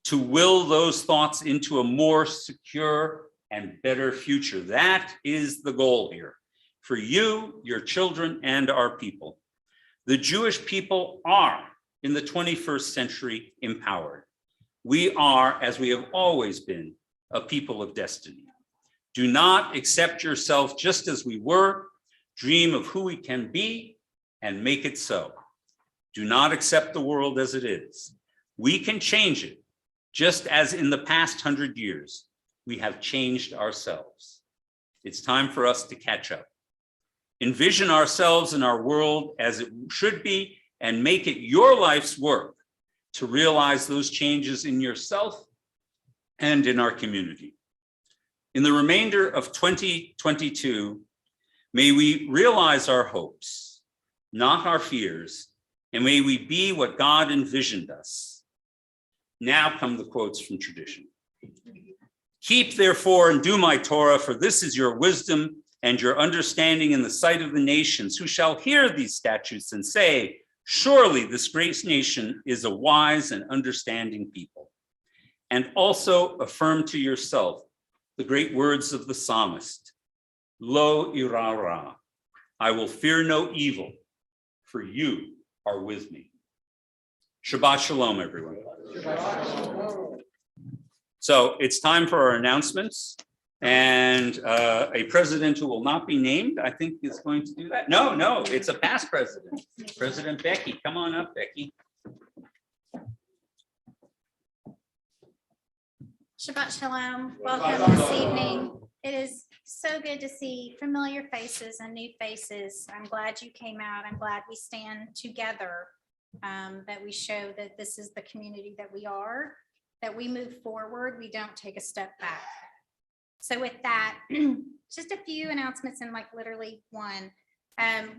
to will those thoughts into a more secure and better future. That is the goal here for you, your children, and our people. The Jewish people are, in the 21st century, empowered. We are, as we have always been, a people of destiny. Do not accept yourself just as we were. Dream of who we can be and make it so. Do not accept the world as it is. We can change it, just as in the past 100 years, we have changed ourselves. It's time for us to catch up. Envision ourselves in our world as it should be and make it your life's work to realize those changes in yourself and in our community. In the remainder of 2022, may we realize our hopes, not our fears, and may we be what God envisioned us. Now come the quotes from tradition. Keep therefore and do my Torah, for this is your wisdom and your understanding in the sight of the nations, who shall hear these statutes and say, surely this great nation is a wise and understanding people. And also affirm to yourself the great words of the psalmist, Lo ira ra, I will fear no evil, for you are with me. Shabbat shalom, everyone. So it's time for our announcements, and a president who will not be named, I think, is going to do that. No, it's a past president. President Becky, come on up, Becky. Shabbat Shalom, welcome this evening. It is so good to see familiar faces and new faces. I'm glad you came out. I'm glad we stand together, that we show that this is the community that we are, that we move forward, we don't take a step back. So with that, just a few announcements in like literally one.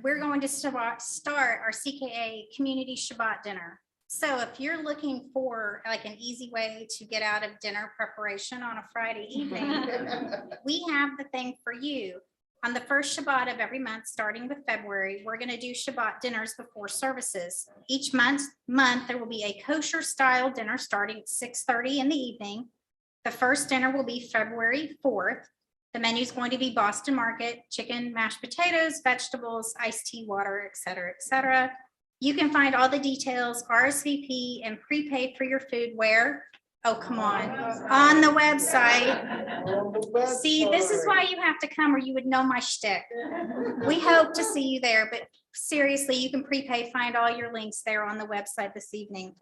We're going to start our CKA Community Shabbat Dinner. So if you're looking for like an easy way to get out of dinner preparation on a Friday evening, we have the thing for you. On the first Shabbat of every month, starting with February, we're going to do Shabbat dinners before services. Each month there will be a kosher style dinner starting at 6:30 in the evening. The first dinner will be February 4th. The menu is going to be Boston Market, chicken, mashed potatoes, vegetables, iced tea, water, et cetera, et cetera. You can find all the details, RSVP, and prepay for your food where? Oh, come on the website. See, this is why you have to come or you would know my shtick. We hope to see you there, but seriously, you can prepay, find all your links there on the website this evening.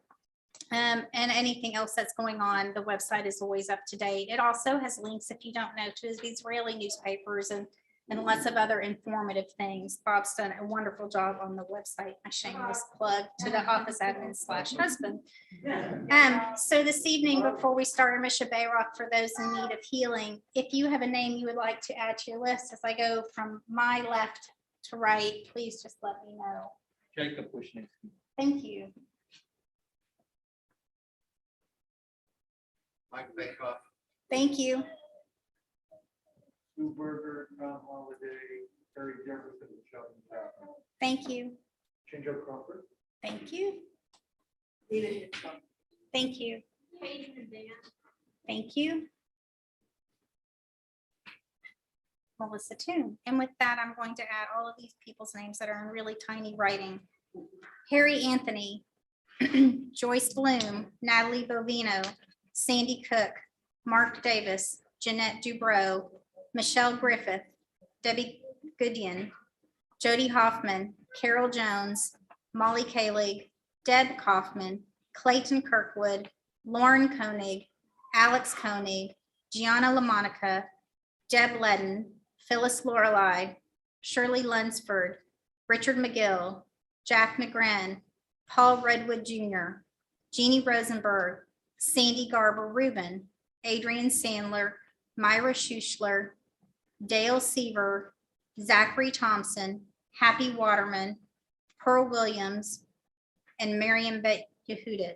And anything else that's going on, the website is always up to date. It also has links, if you don't know, to the Israeli newspapers and lots of other informative things. Bob's done a wonderful job on the website. A shameless plug to the office admin / husband. So this evening, before we start Misha Bayrock, for those in need of healing, if you have a name you would like to add to your list, as I go from my left to right, please just let me know. Jacob Wishnick. Thank you. Mike Baykoff. Thank you. Sue Berger, Tom Holiday, Terry Jefferson, and Sheldon Chapman. Thank you. Chinjo Crawford. Thank you. Thank you. Thank you. Melissa Toon. And with that, I'm going to add all of these people's names that are in really tiny writing. Harry Anthony, Joyce Bloom, Natalie Bovino, Sandy Cook, Mark Davis, Jeanette Dubrow, Michelle Griffith, Debbie Goodian, Jody Hoffman, Carol Jones, Molly Kalig, Deb Kaufman, Clayton Kirkwood, Lauren Koenig, Alex Koenig, Gianna LaMonica, Deb Ledden, Phyllis Lorelei, Shirley Lunsford, Richard McGill, Jack McGren, Paul Redwood Jr., Jeannie Rosenberg, Sandy Garber Rubin, Adrian Sandler, Myra Schuschler, Dale Seaver, Zachary Thompson, Happy Waterman, Pearl Williams, and Miriam Yehudit.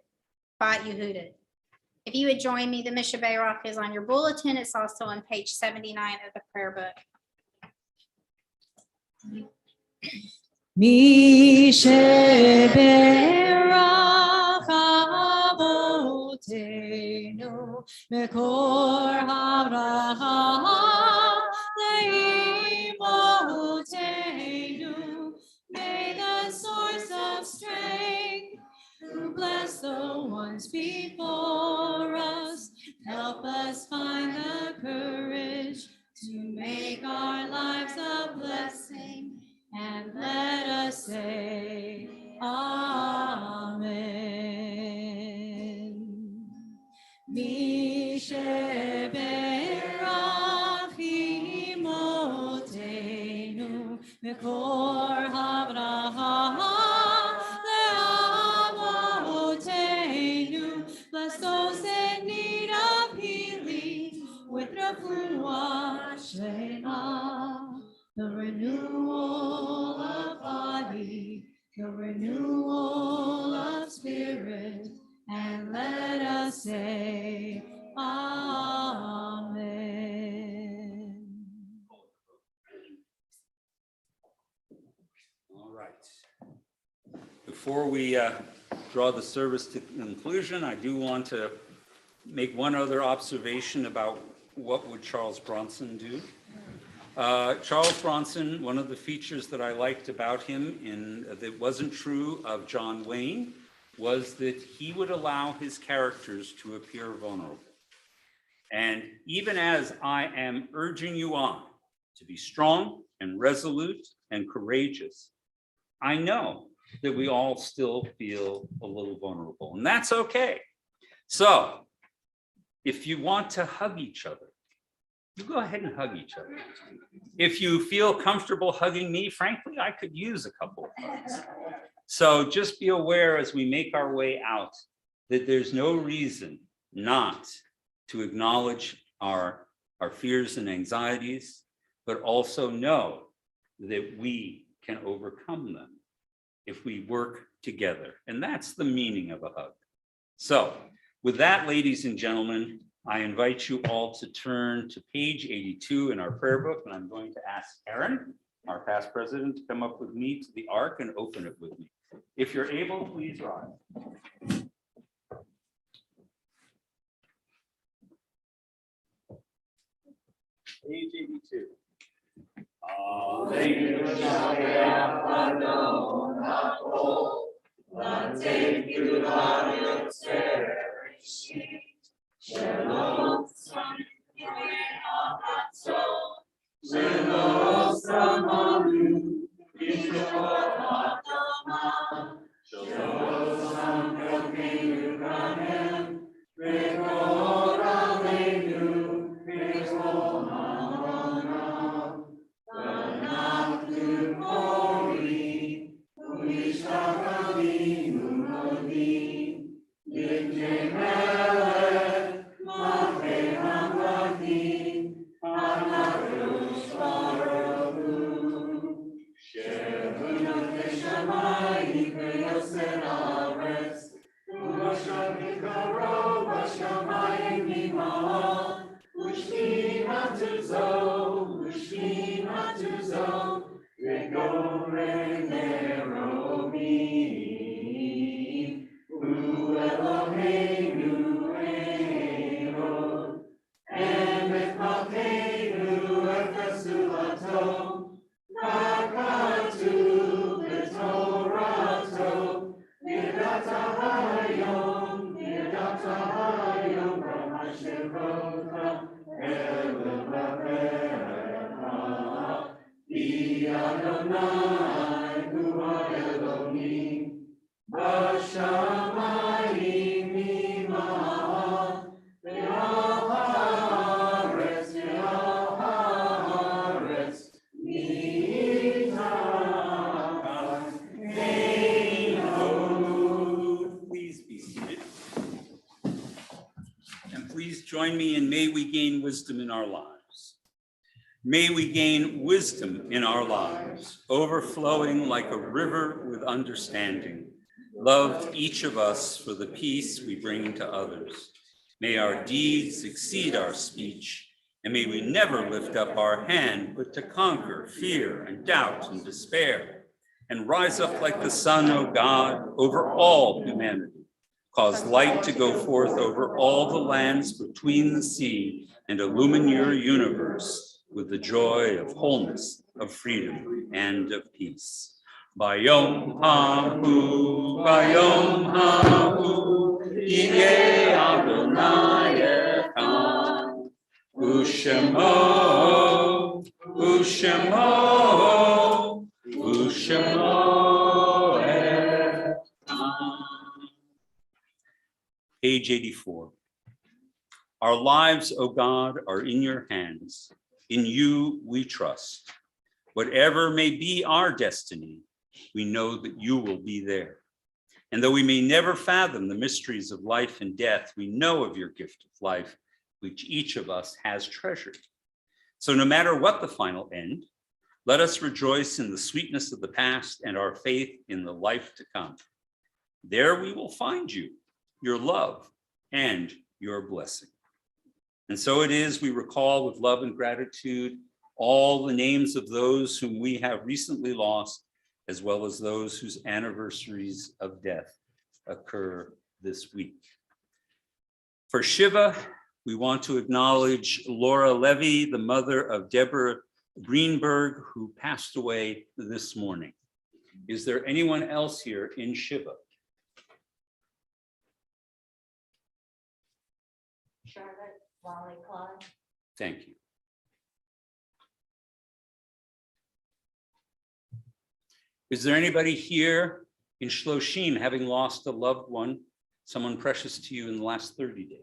If you would join me, the Misha Bayrock is on your bulletin. It's also on page 79 of the prayer book. Mishe berach avotenu mekor habracha leimotenu. May the source of strength, who bless the ones before us, help us find the courage to make our lives a blessing. And let us say, Amen. Mishe berach imotenu mekor habracha leavotenu. Let us say Amen. All right. Before we draw the service to conclusion, I do want to make one other observation about what would Charles Bronson do. Charles Bronson, one of the features that I liked about him that wasn't true of John Wayne was that he would allow his characters to appear vulnerable. And even as I am urging you on to be strong and resolute and courageous, I know that we all still feel a little vulnerable, and that's okay. So if you want to hug each other, you go ahead and hug each other. If you feel comfortable hugging me, frankly, I could use a couple of hugs. So just be aware as we make our way out that there's no reason not to acknowledge our fears and anxieties, but also know that we can overcome them if we work together. And that's the meaning of a hug. So with that, ladies and gentlemen, I invite you all to turn to page 82 in our prayer book, and I'm going to ask Aaron, our past president, to come up with me to the ark and open it with me. If you're able, please rise. Page 82. Please be seated. And please join me in may we gain wisdom in our lives. May we gain wisdom in our lives, overflowing like a river with understanding. Love each of us for the peace we bring to others. May our deeds exceed our speech, and may we never lift up our hand, but to conquer fear and doubt and despair, and rise up like the sun, O God, over all humanity. Cause light to go forth over all the lands between the sea, and illumine your universe with the joy of wholeness, of freedom, and of peace. Bayom hahu, Yeh Adonai Echad, Ushemo, Ushemo, Ushemo Echad. Page 84. Our lives, O God, are in your hands. In you we trust. Whatever may be our destiny, we know that you will be there. And though we may never fathom the mysteries of life and death, we know of your gift of life, which each of us has treasured. So no matter what the final end, let us rejoice in the sweetness of the past and our faith in the life to come. There we will find you, your love, and your blessing. And so it is we recall with love and gratitude all the names of those whom we have recently lost, as well as those whose anniversaries of death occur this week. For Shiva, we want to acknowledge Laura Levy, the mother of Deborah Greenberg, who passed away this morning. Is there anyone else here in Shiva? Charlotte, Wally, Claude. Thank you. Is there anybody here in Shloshim having lost a loved one, someone precious to you in the last 30 days?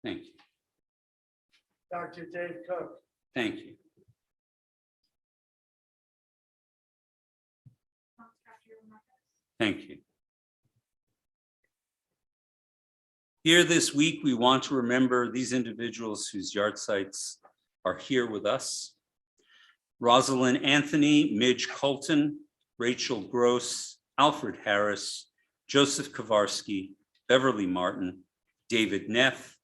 Thank you. Dr. Dave Cook. Thank you. Thank you. Here this week, we want to remember these individuals whose yahrzeits are here with us. Rosalind Anthony, Midge Colton, Rachel Gross, Alfred Harris, Joseph Kowarski, Beverly Martin, David Neff,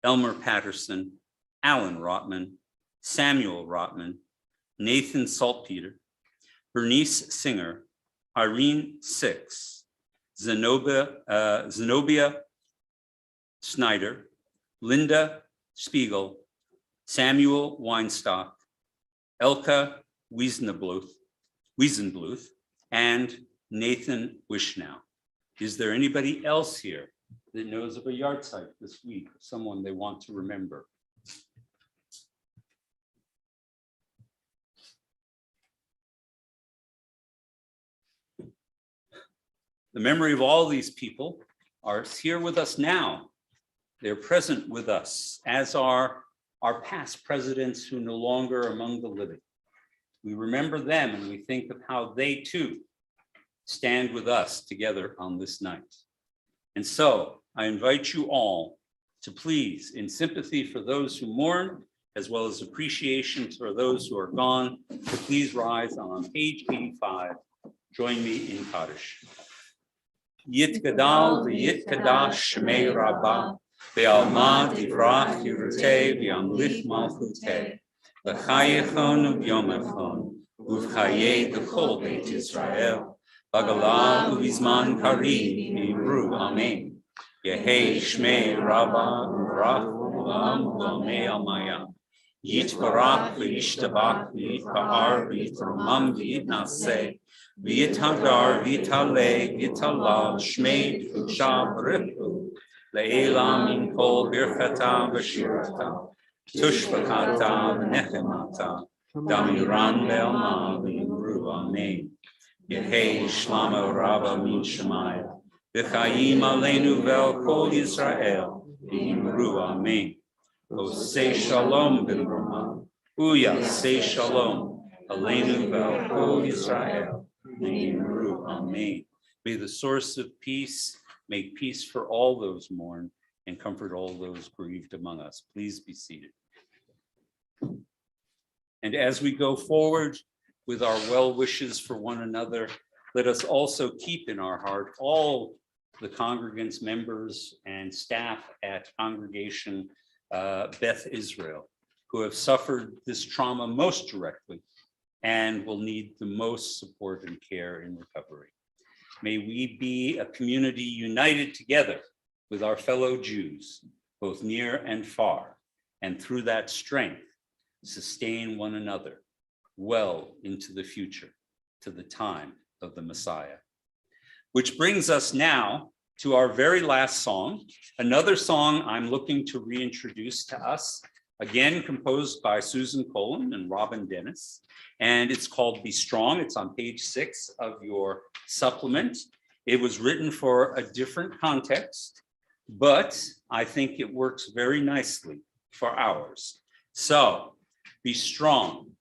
Elmer Patterson, Alan Rotman, Samuel Rotman, Nathan Saltpeter, Bernice Singer, Irene Six, Zenobia Snyder, Linda Spiegel, Samuel Weinstock, Elka Wiesenbluth, and Nathan Wishnow. Is there anybody else here that knows of a yahrzeit this week, someone they want to remember? The memory of all these people are here with us now. They're present with us, as are our past presidents who no longer are among the living. We remember them and we think of how they too stand with us together on this night. And so I invite you all to please, in sympathy for those who mourn, as well as appreciation for those who are gone, to please rise on page 85. Join me in Kaddish. Yitgadal v'yitkadash shmei rabbah, ve'alma divrach yirutei v'yamlich malchutei, v'chayechon v'yomechon, uv'chayei kol beit Yisrael, v'gala uv'izman karim v'imru amen. Yehei shmei rabbah u'vrach u'am u'amei almaya. Yitbarach v'yishtabach v'yitpa'ar v'yitromam v'yitnaseh, V'yithagar v'yitale v'yitalal shmei v'shav rifu le'ela min kol birchata v'shirata tushbakata v'nechemata damiran be'alma v'yimru amen. Yehei shlama rava min shemaya v'chayim aleinu ve'al kol Yisrael v'yimru amen. Osei shalom b'brama uyasei shalom aleinu ve'al kol Yisrael. Amen. May the source of peace make peace for all those mourn and comfort all those bereaved among us. Please be seated. And as we go forward with our well wishes for one another, let us also keep in our heart all the congregants, members, and staff at Congregation Beth Israel, who have suffered this trauma most directly and will need the most support and care in recovery. May we be a community united together with our fellow Jews, both near and far, and through that strength, sustain one another well into the future, to the time of the Messiah. Which brings us now to our very last song, another song I'm looking to reintroduce to us, again composed by Susan Colin and Robin Dennis. And it's called Be Strong. It's on page 6 of your supplement. It was written for a different context, but I think it works very nicely for ours. So, be strong.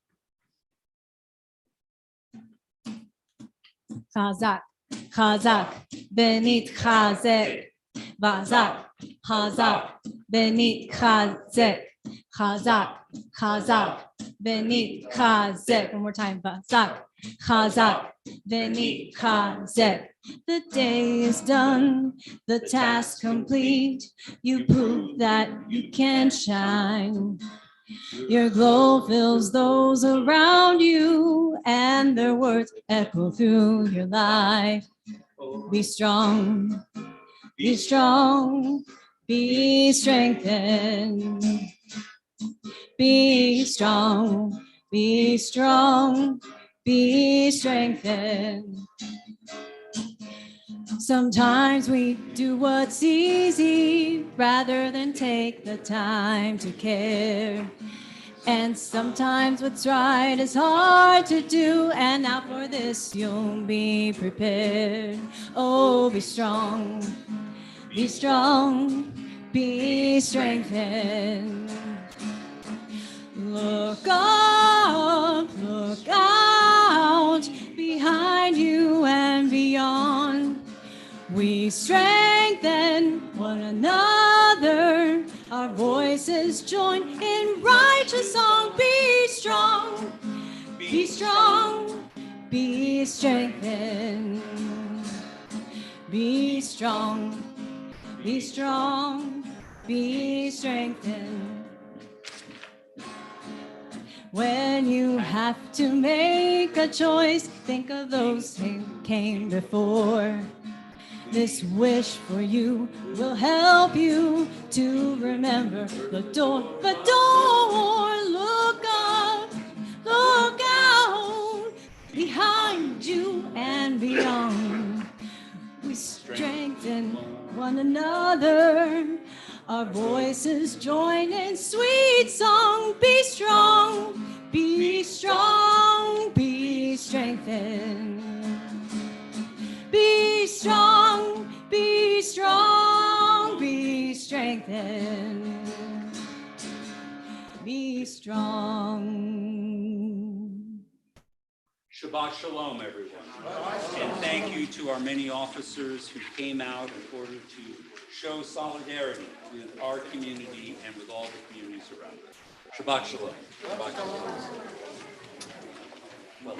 Chazak, chazak, benit chazek, vazak, chazak, benit chazek, chazak, chazak, v'nitchazek. One more time, chazak, chazak, v'nitchazek. The day is done, the task complete. You prove that you can shine. Your glow fills those around you, and their words echo through your life. Be strong, be strong, be strengthened. Be strong, be strong, be strengthened. Sometimes we do what's easy rather than take the time to care. And sometimes what's right is hard to do, and now for this you'll be prepared. Oh, be strong, be strong, be strengthened. Look up, look out, behind you and beyond. We strengthen one another. Our voices join in righteous song. Be strong, be strong, be strengthened. Be strong, be strong, be strengthened. When you have to make a choice, think of those who came before. This wish for you will help you to remember the door. Look up, look out, behind you and beyond. We strengthen one another. Our voices join in sweet song. Be strong, be strong, be strengthened. Be strong, be strong, be strengthened. Be strong. Shabbat Shalom, everyone. And thank you to our many officers who came out in order to show solidarity with our community and with all the communities around us. Shabbat Shalom. Shabbat Shalom. Well,